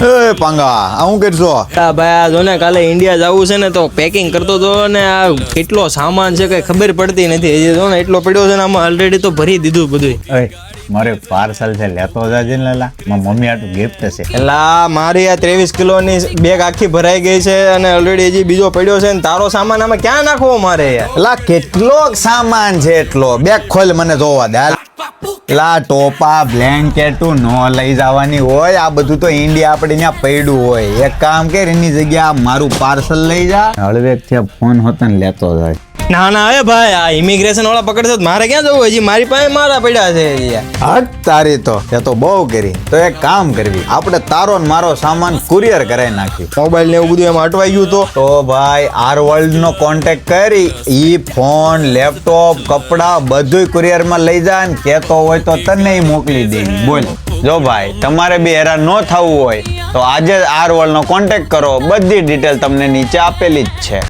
એ પાંગા આ હું કરશો? હા ભાઈ આ જો ને કાલે ઇન્ડિયા જવું છે ને તો પેકિંગ કરતો હતો ને આ કેટલો સામાન છે કઈ ખબર પડતી નથી. હજી જો ને એટલો પડ્યો છે ને આમાં ઓલરેડી તો ભરી દીધું બધું. મારે પાર્સલ છે લેતો જાજે ને લાલા, મારી મમ્મી આટલું ગિફ્ટ છે. એલા મારી આ 23 કિલોની બેગ આખી ભરાઈ ગઈ છે અને ઓલરેડી હજી બીજો પડ્યો છે ને તારો સામાન આમાં ક્યાં નાખવો મારે યાર? એલા કેટલો સામાન છે એટલો, બેગ ખોલ મને જોવા દે. એલા ટોપા બ્લેન્કેટું નો લઈ જવાની હોય, આ બધું તો ઇન્ડિયા આપણે ત્યાં પડ્યું હોય. એક કામ કર એની જગ્યા મારું પાર્સલ લઈ જા, હળવેક થી ફોન હોતા ને લેતો જાય. ના ના હવે ભાઈ આ ઇમિગ્રેશન વાળા પકડશે તો મારે ક્યાં જવું? હજી મારી પાસે મારા પડ્યા છે યાર. હટ તારી તો તે તો બહુ કરી. તો એક કામ કરવી, આપણે તારો ને મારો સામાન કુરિયર કરાવી નાખી. મોબાઈલ ને એવું બધું એમાં અટવાઈ ગયું તો ભાઈ આર વર્લ્ડ નો કોન્ટેક્ટ કરી, ઈ ફોન લેપટોપ કપડા બધું કુરિયર માં લઈ જા ને કેતો હોય તો તને મોકલી દે. બોલ જો ભાઈ તમારે બી હેરાન ન થવું હોય તો આજે આર વર્લ્ડ નો કોન્ટેક્ટ કરો, બધી ડિટેલ તમને નીચે આપેલી જ છે.